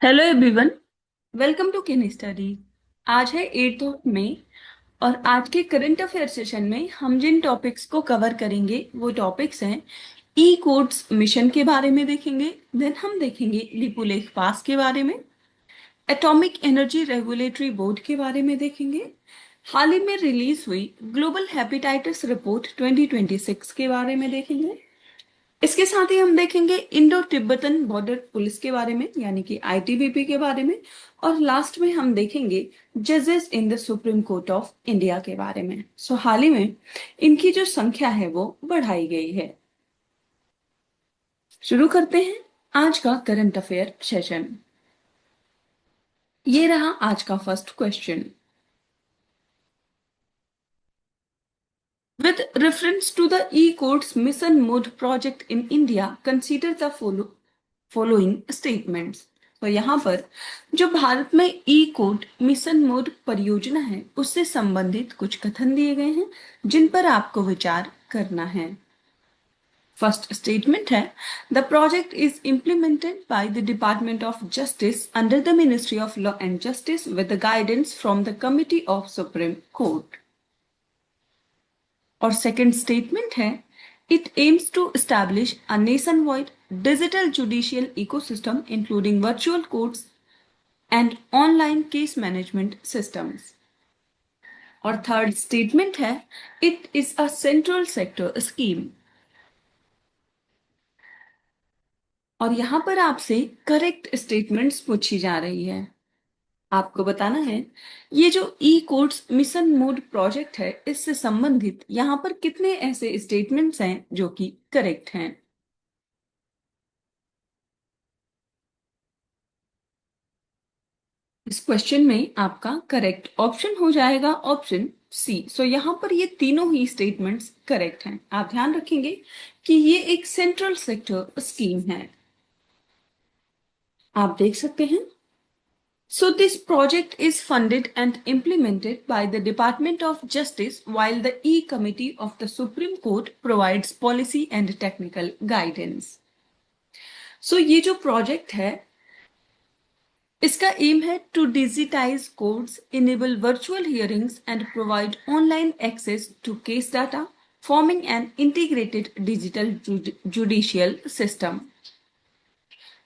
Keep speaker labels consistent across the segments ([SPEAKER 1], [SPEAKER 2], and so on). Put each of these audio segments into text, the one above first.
[SPEAKER 1] Hello everyone, welcome to Ken study. आज है 8 मई और आज के करंट अफेयर सेशन में हम जिन टॉपिक्स को कवर करेंगे वो टॉपिक्स हैं ई कोड्स मिशन के बारे में देखेंगे। देन हम देखेंगे लिपुलेख पास के बारे में, एटॉमिक एनर्जी रेगुलेटरी बोर्ड के बारे में देखेंगे, हाल ही में रिलीज हुई ग्लोबल हेपेटाइटिस रिपोर्ट 2026 के बारे में देखेंगे। इसके साथ ही हम देखेंगे इंडो तिब्बतन बॉर्डर पुलिस के बारे में यानी कि आईटीबीपी के बारे में, और लास्ट में हम देखेंगे जजेस in the supreme court of India के बारे में। हाल ही में इनकी जो संख्या है वो बढ़ाई गई है। शुरू करते हैं आज का करंट अफेयर सेशन। ये रहा आज का first question. With reference to the e-courts mission mode project in India, consider the following statements। तो यहाँ पर जो भारत में ई कोड मिशन मोड परियोजना है उससे संबंधित कुछ कथन दिए गए हैं जिन पर आपको विचार करना है। फर्स्ट स्टेटमेंट है, the project is implemented by the department of justice under the ministry of law and justice with the guidance from the committee of supreme court. और सेकंड स्टेटमेंट है, it aims to establish a nationwide digital judicial ecosystem including virtual courts and online case management systems. और third statement है, it is a central sector scheme. और यहां पर आपसे correct statements पूछी जा रही है। आपको बताना है ये जो ई कोर्ट्स मिशन मोड प्रोजेक्ट है इससे संबंधित यहाँ पर कितने ऐसे स्टेटमेंट्स हैं जो कि करेक्ट हैं। इस क्वेश्चन में आपका करेक्ट ऑप्शन हो जाएगा ऑप्शन सी। यहाँ पर ये तीनों ही स्टेटमेंट्स करेक्ट हैं। आप ध्यान रखेंगे कि ये एक सेंट्रल सेक्टर स्कीम है। आप देख सकते हैं। So this project is funded and implemented by the Department of Justice while the E-Committee of the Supreme Court provides policy and technical guidance. ये जो प्रोजेक्ट है इसका एम है to digitize courts, enable virtual hearings and provide online access to case data, forming an integrated digital judicial system.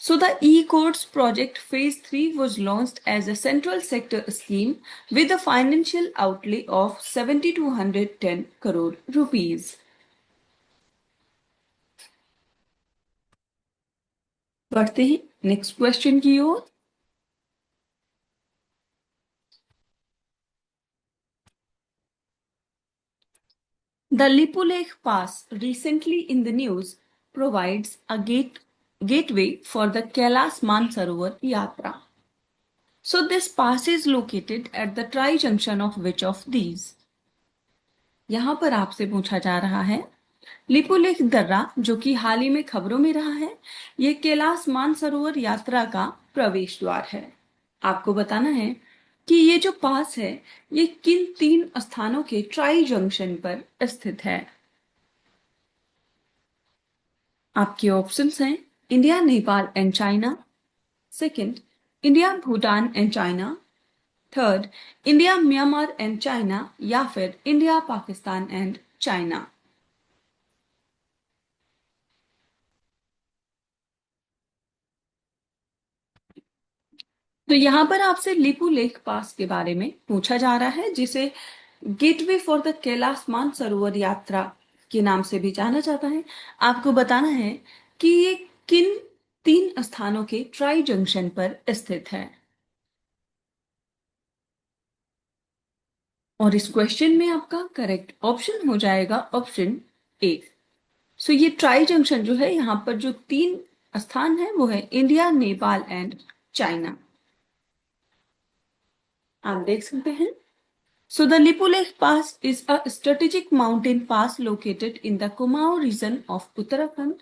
[SPEAKER 1] So the e-courts project phase 3 was launched as a central sector scheme with a financial outlay of 7,210 crore rupees. बढ़ते हैं next question की ओर। The Lipulekh Pass, recently in the news, provides a gateway for the Kailash Mansarovar Yatra. So this pass is located at the tri-junction of which of these? यहाँ पर आपसे पूछा जा रहा है लिपुलेख दर्रा जो कि हाल ही में खबरों में रहा है, यह कैलाश मानसरोवर यात्रा का प्रवेश द्वार है। आपको बताना है कि ये जो पास है ये किन तीन स्थानों के ट्राई जंक्शन पर स्थित है। आपके ऑप्शंस हैं India, Nepal and China, second India, Bhutan and China, third India, Myanmar and China, या फिर इंडिया, पाकिस्तान एंड चाइना। तो यहाँ पर आपसे लिपुलेख पास के बारे में पूछा जा रहा है जिसे gateway for the Kailash Mansarovar यात्रा के नाम से भी जाना जाता है। आपको बताना है कि ये किन तीन स्थानों के ट्राई जंक्शन पर स्थित है। और इस क्वेश्चन में आपका करेक्ट ऑप्शन हो जाएगा ऑप्शन ए। ये ट्राई जंक्शन जो है यहाँ पर जो तीन स्थान है वो है इंडिया, नेपाल एंड चाइना। आप देख सकते हैं। So the Lipulekh Pass is a strategic mountain pass located in the Kumaon region of Uttarakhand.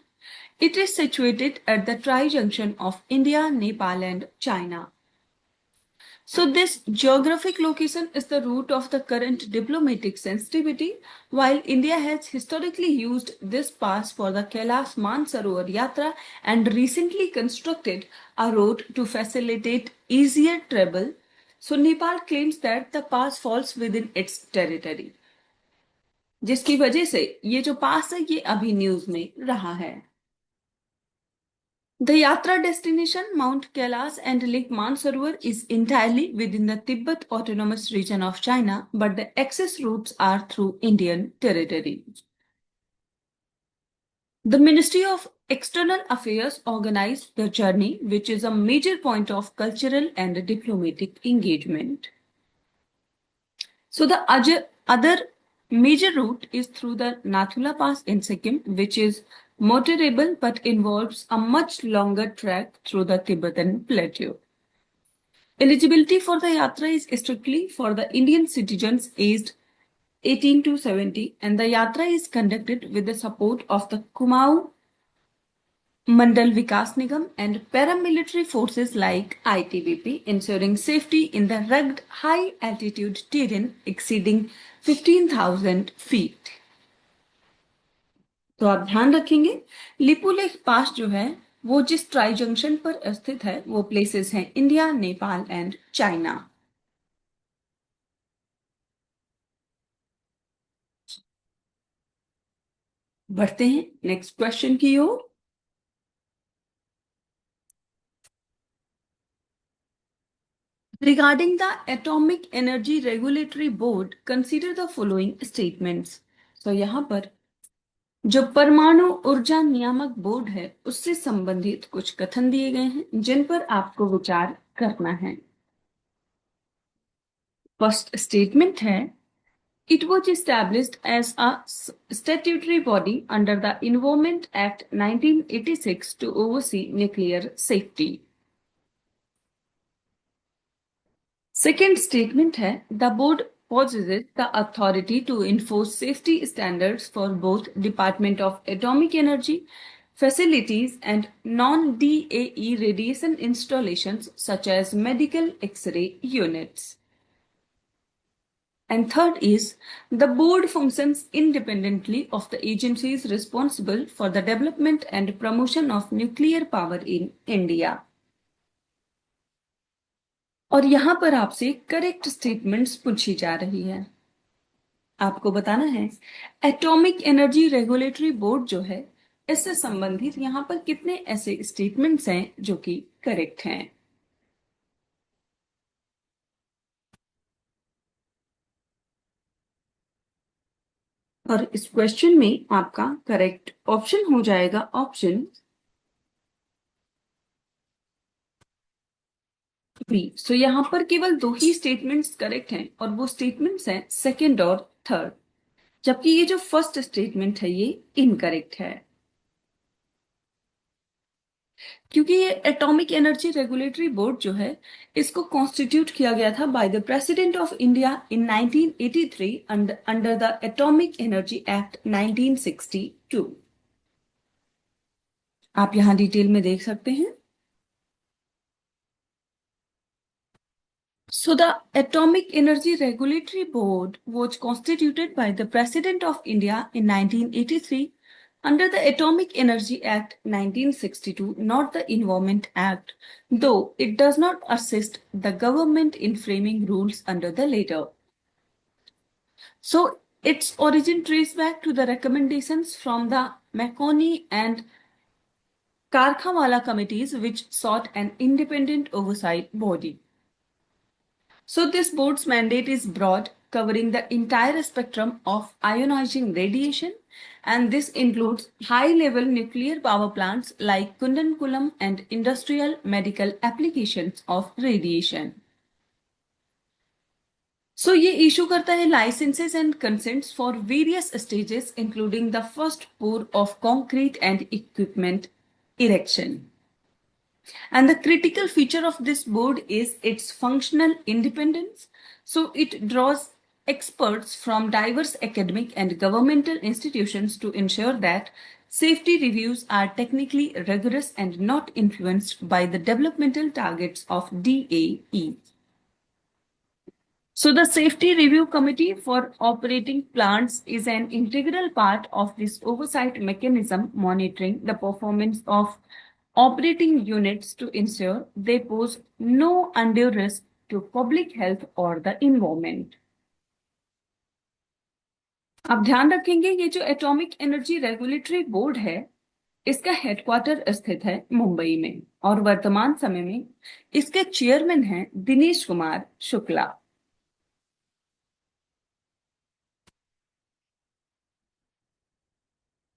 [SPEAKER 1] It is situated at the tri-junction of India, Nepal and China. So this geographic location is the root of the current diplomatic sensitivity. While India has historically used this pass for the Kailash Mansarovar Yatra and recently constructed a road to facilitate easier travel, so Nepal claims that the pass falls within its territory, जिसकी वजह से ये जो पास है ये अभी news में रहा है. The Yatra destination, Mount Kailash and Lake Mansarovar, is entirely within the Tibet Autonomous Region of China, but the access routes are through Indian territory. The Ministry of External Affairs organized the journey, which is a major point of cultural and diplomatic engagement. So the other major route is through the Nathula Pass in Sikkim, which is motorable but involves a much longer trek through the Tibetan Plateau. Eligibility for the Yatra is strictly for the Indian citizens aged 18 to 70, and the Yatra is conducted with the support of the Kumaon Mandal Vikas Nigam and paramilitary forces like ITBP, ensuring safety in the rugged high-altitude terrain exceeding 15,000 feet. तो आप ध्यान रखेंगे लिपुलेख पास जो है वो जिस tri junction पर स्थित है वो प्लेसेस हैं इंडिया, नेपाल एंड चाइना. बढ़ते हैं नेक्स्ट क्वेश्चन की ओर. Regarding the Atomic Energy Regulatory Board, consider the following statements. So यहाँ पर जो परमाणु ऊर्जा नियामक बोर्ड है उससे संबंधित कुछ कथन दिए गए हैं जिन पर आपको विचार करना है. फर्स्ट स्टेटमेंट है, it was established as a statutory body under the Environment Act 1986 to oversee nuclear safety. Second statement है, the board possesses the authority to enforce safety standards for both Department of Atomic Energy facilities and non-DAE radiation installations such as medical X-ray units. And third is, the board functions independently of the agencies responsible for the development and promotion of nuclear power in India. और यहां पर आपसे correct statements पूछी जा रही है. आपको बताना है एटॉमिक एनर्जी रेगुलेटरी बोर्ड जो है इससे संबंधित यहां पर कितने ऐसे स्टेटमेंट्स हैं जो कि करेक्ट हैं. और इस क्वेश्चन में आपका करेक्ट ऑप्शन हो जाएगा ऑप्शन बी. सो यहां पर केवल दो ही स्टेटमेंट्स करेक्ट हैं और वो स्टेटमेंट्स हैं सेकंड और थर्ड, जबकि ये जो फर्स्ट स्टेटमेंट है ये इनकरेक्ट है क्योंकि ये एटॉमिक एनर्जी रेगुलेटरी बोर्ड जो है इसको कॉन्स्टिट्यूट किया गया था by the president of India in 1983 under the atomic energy act 1962. आप यहां डिटेल में देख सकते हैं. So the Atomic Energy Regulatory Board was constituted by the President of India in 1983 under the Atomic Energy Act 1962, not the Environment Act, though it does not assist the government in framing rules under the latter. So its origin traces back to the recommendations from the Makoni and Karkhawala committees which sought an independent oversight body. So this board's mandate is broad, covering the entire spectrum of ionizing radiation, and this includes high-level nuclear power plants like Kudankulam and industrial medical applications of radiation. So ये issue करता है licenses and consents for various stages, including the first pour of concrete and equipment erection. And the critical feature of this board is its functional independence. So it draws experts from diverse academic and governmental institutions to ensure that safety reviews are technically rigorous and not influenced by the developmental targets of DAE. So the Safety Review Committee for Operating Plants is an integral part of this oversight mechanism monitoring the performance of operating units to ensure they pose no undue risk to public health or the environment. आप ध्यान रखेंगे ये जो atomic energy regulatory board है इसका headquarter स्थित है मुंबई में और वर्तमान समय में इसके चेयरमैन हैं दिनेश कुमार शुक्ला।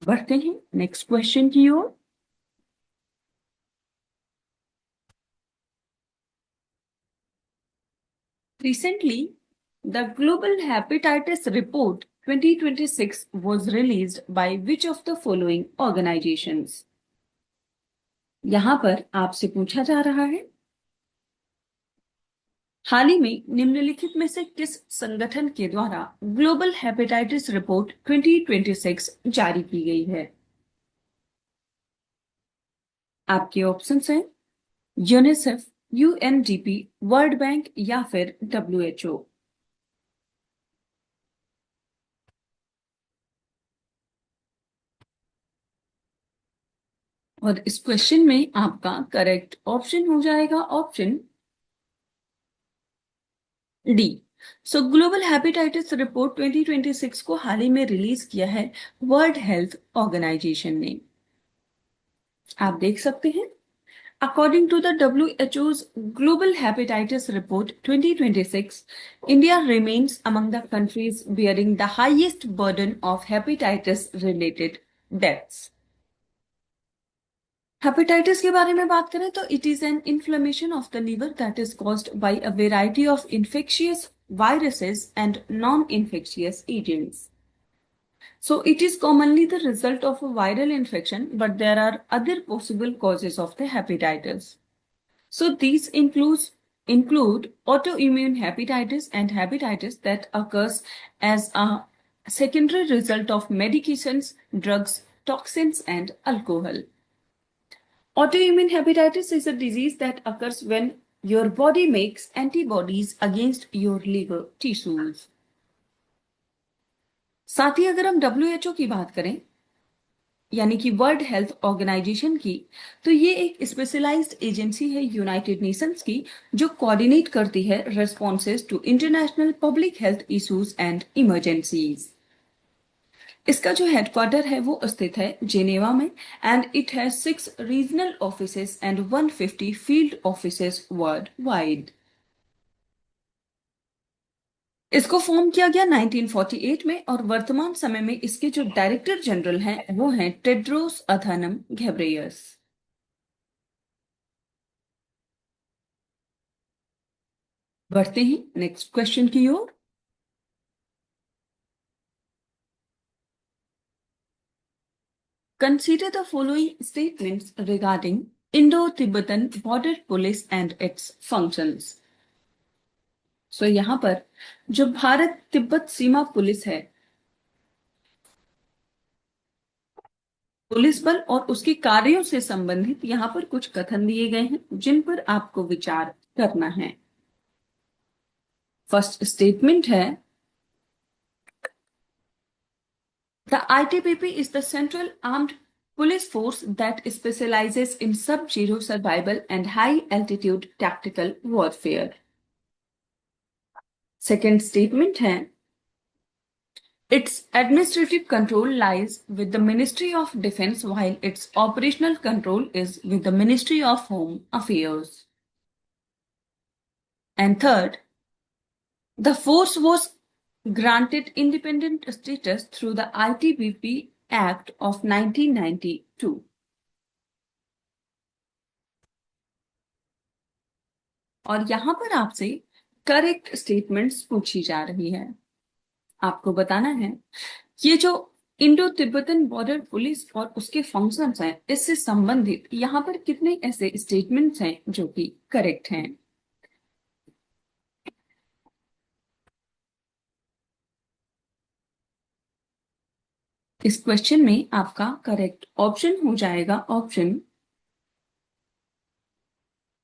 [SPEAKER 1] बढ़ते हैं नेक्स्ट क्वेश्चन की ओर। Recently, the Global Hepatitis Report 2026 was released by which of the following organizations? यहां पर आपसे पूछा जा रहा है हाल ही में निम्नलिखित में से किस संगठन के द्वारा ग्लोबल हेपेटाइटिस रिपोर्ट 2026 जारी की गई है? आपके ऑप्शंस हैं यूनिसेफ, यूएनडीपी, वर्ल्ड बैंक या फिर डब्ल्यूएचओ। और इस क्वेश्चन में आपका करेक्ट ऑप्शन हो जाएगा ऑप्शन डी। सो ग्लोबल हेपेटाइटिस रिपोर्ट 2026 को हाल ही में रिलीज किया है वर्ल्ड हेल्थ ऑर्गेनाइजेशन ने। आप देख सकते हैं according to the WHO's Global Hepatitis Report 2026, India remains among the countries bearing the highest burden of hepatitis related deaths. Hepatitis के बारे में बात करें तो it is an inflammation of the liver that is caused by a variety of infectious viruses and non-infectious agents. So it is commonly the result of a viral infection, but there are other possible causes of the hepatitis. So these include autoimmune hepatitis and hepatitis that occurs as a secondary result of medications, drugs, toxins, and alcohol. Autoimmune hepatitis is a disease that occurs when your body makes antibodies against your liver tissues. साथ ही अगर हम WHO की बात करें यानी कि world health organisation की, तो ये एक स्पेशलाइज्ड एजेंसी है यूनाइटेड नेशंस की जो कोऑर्डिनेट करती है responses to international public health issues and emergencies. इसका जो हेडक्वार्टर है वो स्थित है जेनेवा में and it has 6 regional offices and 150 field offices worldwide. इसको फॉर्म किया गया 1948 में और वर्तमान समय में इसके जो डायरेक्टर जनरल हैं वो हैं टेड्रोस अधानम घेब्रेयस। बढ़ते हैं नेक्स्ट क्वेश्चन की ओर। Consider the following statements regarding Indo-Tibetan Border Police and its functions. So यहाँ पर जो भारत तिब्बत सीमा पुलिस है, पुलिस बल और उसके कार्यों से संबंधित यहाँ पर कुछ कथन दिए गए हैं जिन पर आपको विचार करना है। फर्स्ट स्टेटमेंट है The ITBP is the Central Armed Police Force that specializes in sub-zero survival and high-altitude tactical warfare. Second statement है Its administrative control lies with the Ministry of Defense while its operational control is with the Ministry of Home Affairs. And third, the force was granted independent status through the ITBP Act of 1992. और यहां पर आपसे correct statements पूछी जा रही है। आपको बताना है ये जो इंडो तिब्बतन बॉर्डर पुलिस और उसके फंक्शंस हैं इससे संबंधित यहाँ पर कितने ऐसे स्टेटमेंट्स हैं जो कि करेक्ट हैं। इस क्वेश्चन में आपका करेक्ट ऑप्शन हो जाएगा ऑप्शन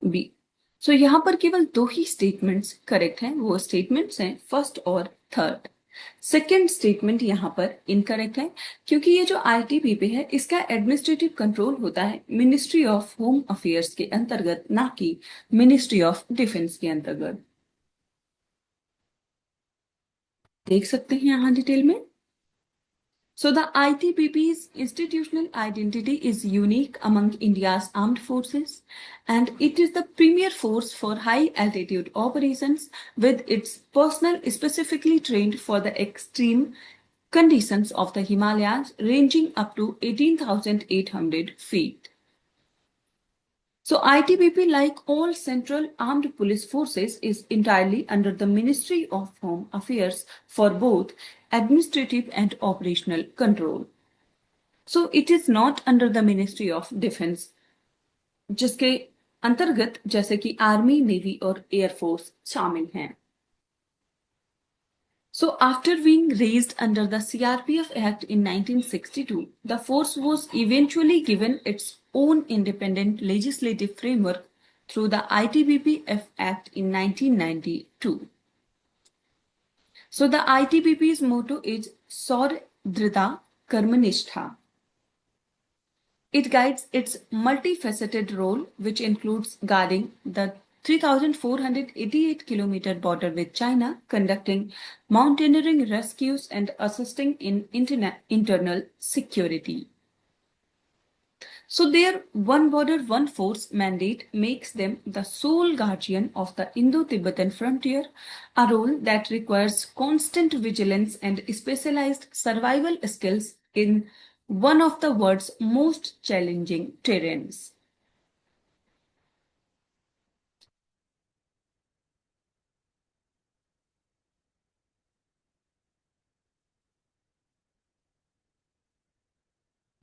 [SPEAKER 1] बी। सो यहाँ पर केवल दो ही स्टेटमेंट्स करेक्ट हैं, वो स्टेटमेंट्स हैं फर्स्ट और थर्ड। सेकेंड स्टेटमेंट यहाँ पर इनकरेक्ट है, क्योंकि ये जो आईटीबीपी है इसका एडमिनिस्ट्रेटिव कंट्रोल होता है मिनिस्ट्री ऑफ होम अफेयर्स के अंतर्गत, ना कि मिनिस्ट्री ऑफ डिफेंस के अंतर्गत। देख सकते हैं यहाँ डिटेल में। So the ITBP's institutional identity is unique among India's armed forces, and it is the premier force for high altitude operations, with its personnel specifically trained for the extreme conditions of the Himalayas ranging up to 18,800 feet. So ITBP, like all central armed police forces, is entirely under the Ministry of Home Affairs for both administrative and operational control. So it is not under the Ministry of Defense, जिसके अंतर्गत जैसे कि army, navy और air force शामिल हैं. So after being raised under the CRPF Act in 1962, the force was eventually given its own independent legislative framework through the ITBP-F Act in 1992. So the ITBP's motto is Saurdrita Karmanishtha. It guides its multifaceted role, which includes guarding the 3,488-kilometer border with China, conducting mountaineering rescues, and assisting in internal security. So their one border, one force mandate makes them the sole guardian of the Indo-Tibetan frontier, a role that requires constant vigilance and specialized survival skills in one of the world's most challenging terrains.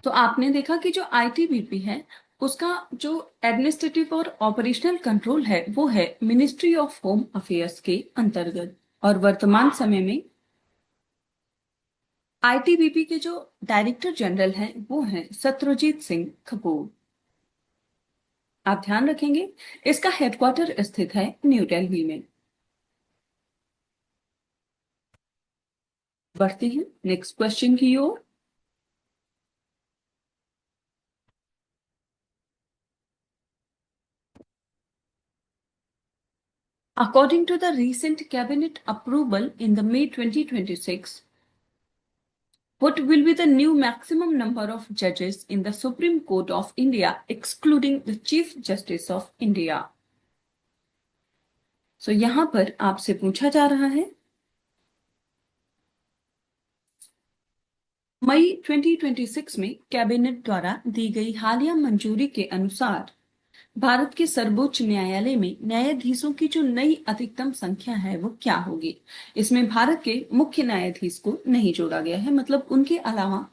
[SPEAKER 1] तो आपने देखा कि जो ITBP है उसका जो administrative और operational control है वो है मिनिस्ट्री ऑफ होम अफेयर्स के अंतर्गत, और वर्तमान समय में आईटीबीपी के जो डायरेक्टर जनरल हैं वो हैं सत्यजीत सिंह कपूर. आप ध्यान रखेंगे इसका हेडक्वार्टर स्थित है न्यू दिल्ली में. बढ़ते हैं नेक्स्ट क्वेश्चन की ओर. According to the recent cabinet approval in the May 2026, what will be the new maximum number of judges in the Supreme Court of India, excluding the Chief Justice of India? So यहां पर आपसे पूछा जा रहा है मई 2026 में cabinet द्वारा दी गई हालिया मंजूरी के अनुसार भारत के सर्वोच्च न्यायालय में न्यायाधीशों की जो नई अधिकतम संख्या है वो क्या होगी. इसमें भारत के मुख्य न्यायाधीश को नहीं जोड़ा गया है, मतलब उनके अलावा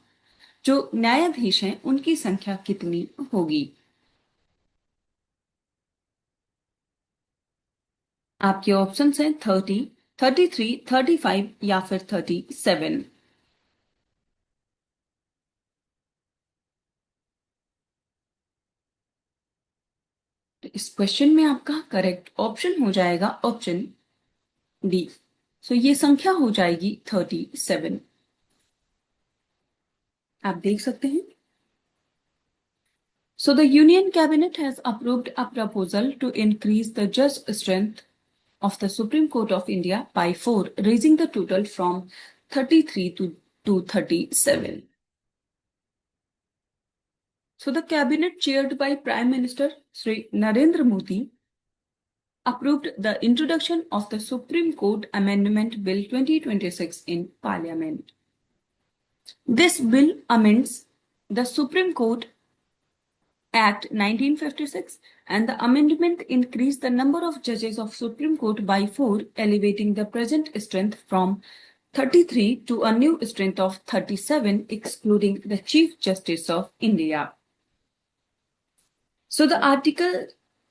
[SPEAKER 1] जो न्यायाधीश हैं उनकी संख्या कितनी होगी. आपके ऑप्शंस हैं 30, 33, 35 या फिर 37. तो इस क्वेश्चन में आपका करेक्ट ऑप्शन हो जाएगा ऑप्शन डी. सो ये संख्या हो जाएगी 37. आप देख सकते हैं. So the Union Cabinet has approved a proposal to increase the judge strength of the Supreme Court of India by 4, raising the total from 33 to 37. So the cabinet chaired by Prime Minister Sri Narendra Modi approved the introduction of the Supreme Court Amendment Bill 2026 in Parliament. This bill amends the Supreme Court Act 1956, and the amendment increased the number of judges of Supreme Court by 4, elevating the present strength from 33 to a new strength of 37, excluding the Chief Justice of India. So the Article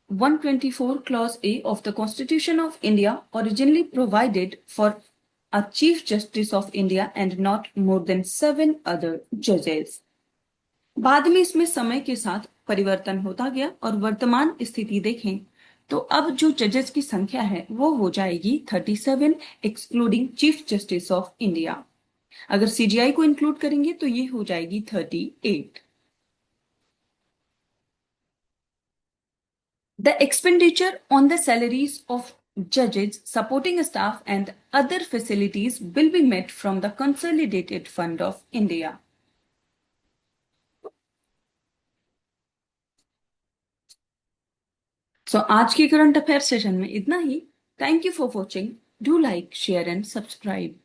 [SPEAKER 1] 124 Clause A of the Constitution of India originally provided for a Chief Justice of India and not more than 7 other judges. बाद में इसमें समय के साथ परिवर्तन होता गया और वर्तमान स्थिति देखें तो अब जो जजेस की संख्या है वो हो जाएगी 37, excluding chief justice of India. अगर सीजीआई को इंक्लूड करेंगे तो ये हो जाएगी 38। The expenditure on the salaries of judges, supporting staff, and other facilities will be met from the Consolidated Fund of India. So, आज के करंट अफेयर सेशन में इतना ही। Thank you for watching. Do like, share and subscribe.